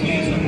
Thank you.